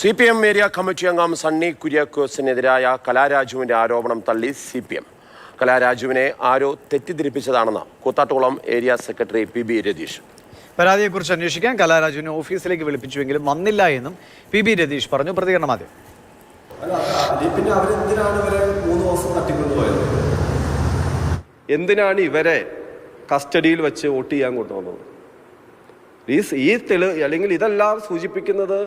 CPM area committee അംഗം സണ്ണി കുര്യാക്കോസിനെതിരായ കലാരാജുവിന്റെ ആരോപണം തള്ളി CPM. കലാരാജുവിനെ ആരോ തെറ്റിദ്ധരിപ്പിച്ചതാണെന്ന് Koothattukulam area secretary PB Ratheesh. പരാതിയെക്കുറിച്ച് അന്വേഷിക്കാൻ കലാരാജുവിനെ ഓഫീസിലേക്ക് വിളിപ്പിച്ചുവെങ്കിലും വന്നില്ല എന്നും PB രതീഷ് പറഞ്ഞു. പ്രതികരണം ആദ്യം. എന്തിനാണ് ഇവരെ കസ്റ്റഡിയിൽ വെച്ച് വോട്ട് ചെയ്യാൻ കൊണ്ടുവന്നത്? ഈ തെളിവ് അല്ലെങ്കിൽ ഇതെല്ലാം സൂചിപ്പിക്കുന്നത്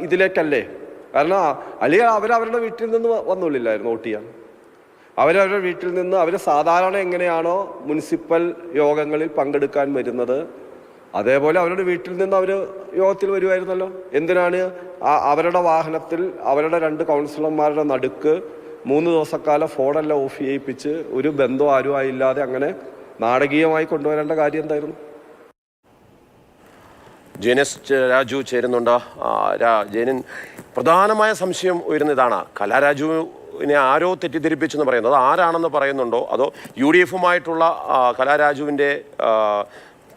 ഇതിലേക്കല്ലേ? കാരണം അല്ലെങ്കിൽ അവരവരുടെ വീട്ടിൽ നിന്ന് വന്നില്ലായിരുന്നു വോട്ട് ചെയ്യാൻ. അവരവരുടെ വീട്ടിൽ നിന്ന് അവർ സാധാരണ എങ്ങനെയാണോ മുനിസിപ്പൽ യോഗങ്ങളിൽ പങ്കെടുക്കാൻ വരുന്നത്, അതേപോലെ അവരുടെ വീട്ടിൽ നിന്ന് അവർ യോഗത്തിൽ വരുമായിരുന്നല്ലോ. എന്തിനാണ് അവരുടെ വാഹനത്തിൽ അവരുടെ 2 കൗൺസിലർമാരുടെ നടുക്ക് 3 ദിവസക്കാലം ഫോണെല്ലാം ഓഫ് ചെയ്യിപ്പിച്ച് ഒരു ബന്ധം ആരുമായി ഇല്ലാതെ അങ്ങനെ നാടകീയമായി കൊണ്ടുവരേണ്ട കാര്യം എന്തായിരുന്നു? ജെനസ് രാജു ചേരുന്നുണ്ട്. ജെനിൻ, പ്രധാനമായ സംശയം ഉയരുന്നതാണ്, കലാരാജുവിനെ ആരോ തെറ്റിദ്ധരിപ്പിച്ചെന്ന് പറയുന്നത്. അത് ആരാണെന്ന് പറയുന്നുണ്ടോ, അതോ UDF-ഉമായിട്ടുള്ള കലാരാജുവിൻ്റെ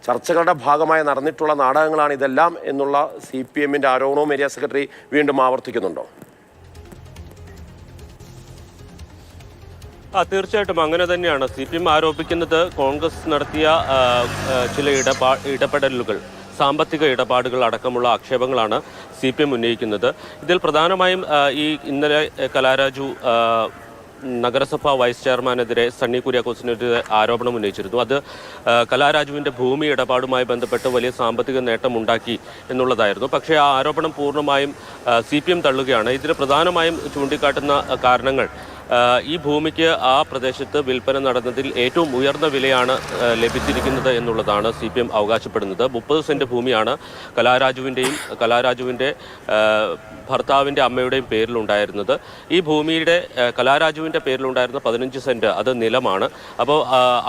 ചർച്ചകളുടെ ഭാഗമായി നടന്നിട്ടുള്ള നാടകങ്ങളാണ് ഇതെല്ലാം എന്നുള്ള CPM-ൻ്റെ ആരോപണവും ഏരിയ സെക്രട്ടറി വീണ്ടും ആവർത്തിക്കുന്നുണ്ടോ? തീർച്ചയായിട്ടും അങ്ങനെ തന്നെയാണ്. CPM ആരോപിക്കുന്നത് കോൺഗ്രസ് നടത്തിയ ചില ഇടപെടലുകൾ, സാമ്പത്തിക ഇടപാടുകൾ അടക്കമുള്ള ആക്ഷേപങ്ങളാണ് CPM ഉന്നയിക്കുന്നത്. ഇതിൽ പ്രധാനമായും ഇന്നലെ കലാരാജു നഗരസഭാ വൈസ് ചെയർമാനെതിരെ സണ്ണി കുര്യാക്കോസിനെതിരെ ആരോപണം ഉന്നയിച്ചിരുന്നു. അത് കലാരാജുവിൻ്റെ ഭൂമി ഇടപാടുമായി ബന്ധപ്പെട്ട് വലിയ സാമ്പത്തിക നേട്ടമുണ്ടാക്കി എന്നുള്ളതായിരുന്നു. പക്ഷേ ആ ആരോപണം പൂർണ്ണമായും CPM തള്ളുകയാണ്. ഇതിന് പ്രധാനമായും ചൂണ്ടിക്കാട്ടുന്ന കാരണങ്ങൾ, ഈ ഭൂമിക്ക് ആ പ്രദേശത്ത് വിൽപ്പന നടന്നതിൽ ഏറ്റവും ഉയർന്ന വിലയാണ് ലഭിച്ചിരിക്കുന്നത് എന്നുള്ളതാണ് CPM അവകാശപ്പെടുന്നത്. 30 സെൻറ്റ് ഭൂമിയാണ് കലാരാജുവിൻ്റെ ഭർത്താവിൻ്റെ അമ്മയുടെയും പേരിലുണ്ടായിരുന്നത്. ഈ ഭൂമിയുടെ കലാരാജുവിൻ്റെ പേരിലുണ്ടായിരുന്ന 15 സെൻറ്റ് അത് നിലമാണ്. അപ്പോൾ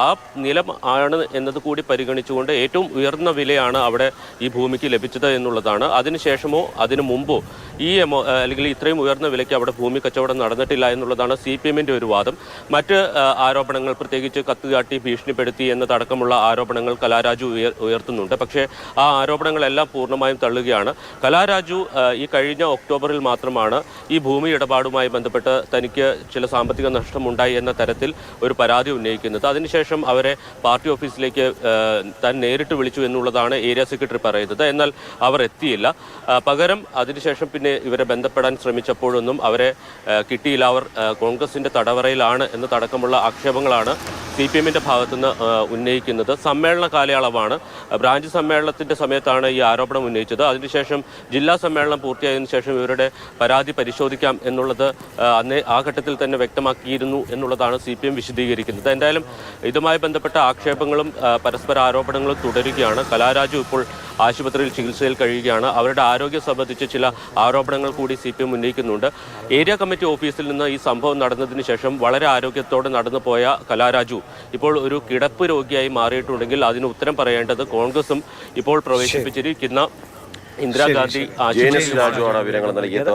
ആ നിലം ആണ് എന്നത് കൂടി പരിഗണിച്ചുകൊണ്ട് ഏറ്റവും ഉയർന്ന വിലയാണ് അവിടെ ഈ ഭൂമിക്ക് ലഭിച്ചത് എന്നുള്ളതാണ്. അതിനുശേഷമോ അതിനു മുമ്പോ അല്ലെങ്കിൽ ഇത്രയും ഉയർന്ന വിലയ്ക്ക് അവിടെ ഭൂമി കച്ചവടം നടന്നിട്ടില്ല എന്നുള്ളതാണ് CPM-ൻ്റെ ഒരു വാദം. മറ്റ് ആരോപണങ്ങൾ, പ്രത്യേകിച്ച് കത്തുകാട്ടി ഭീഷണിപ്പെടുത്തി എന്നതടക്കമുള്ള ആരോപണങ്ങൾ കലാരാജു ഉയർത്തുന്നുണ്ട്. പക്ഷേ ആ ആരോപണങ്ങളെല്ലാം പൂർണ്ണമായും തള്ളുകയാണ്. കലാരാജു ഈ കഴിഞ്ഞ ഒക്ടോബറിൽ മാത്രമാണ് ഈ ഭൂമി ഇടപാടുമായി ബന്ധപ്പെട്ട് തനിക്ക് ചില സാമ്പത്തിക നഷ്ടമുണ്ടായി എന്ന തരത്തിൽ ഒരു പരാതി ഉന്നയിക്കുന്നത്. അതിനുശേഷം അവരെ പാർട്ടി ഓഫീസിലേക്ക് താൻ നേരിട്ട് വിളിച്ചു എന്നുള്ളതാണ് ഏരിയ സെക്രട്ടറി പറയുന്നത്. എന്നാൽ അവർ എത്തിയില്ല. പകരം അതിനുശേഷം പിന്നെ ഇവരെ ബന്ധപ്പെടാൻ ശ്രമിച്ചപ്പോഴൊന്നും അവരെ കിട്ടിയില്ല. അവർ കോൺഗ്രസിൻ്റെ തടവറയിലാണ് എന്നതടക്കമുള്ള ആക്ഷേപങ്ങളാണ് CPM-ൻ്റെ ഭാഗത്തുനിന്ന് ഉന്നയിക്കുന്നത്. സമ്മേളന കാലയളവാണ്. ബ്രാഞ്ച് സമ്മേളനത്തിൻ്റെ സമയത്താണ് ഈ ആരോപണം ഉന്നയിച്ചത്. അതിനുശേഷം ജില്ലാ സമ്മേളനം പൂർത്തിയായതിനു ശേഷം ഇവരുടെ പരാതി പരിശോധിക്കാം എന്നുള്ളത് ആ ഘട്ടത്തിൽ തന്നെ വ്യക്തമാക്കിയിരുന്നു എന്നുള്ളതാണ് CPM വിശദീകരിക്കുന്നത്. എന്തായാലും ഇതുമായി ബന്ധപ്പെട്ട ആക്ഷേപങ്ങളും പരസ്പര ആരോപണങ്ങളും തുടരുകയാണ്. കലാരാജു ഇപ്പോൾ ആശുപത്രിയിൽ ചികിത്സയിൽ കഴിയുകയാണ്. അവരുടെ ആരോഗ്യം സംബന്ധിച്ച് ചില ആരോപണങ്ങൾ കൂടി CPM ഉന്നയിക്കുന്നുണ്ട്. ഏരിയ കമ്മിറ്റി ഓഫീസിൽ നിന്ന് ഈ സംഭവം നടന്നതിന് ശേഷം വളരെ ആരോഗ്യത്തോടെ നടന്നു പോയ കലാരാജു ഇപ്പോൾ ഒരു കിടപ്പ് രോഗിയായി മാറിയിട്ടുണ്ടെങ്കിൽ അതിന് ഉത്തരം പറയേണ്ടത് കോൺഗ്രസും ഇപ്പോൾ പ്രവേശിപ്പിച്ചിരിക്കുന്ന ഇന്ദിരാഗാന്ധി രാജുവാണ് വിവരങ്ങൾ നൽകിയത്.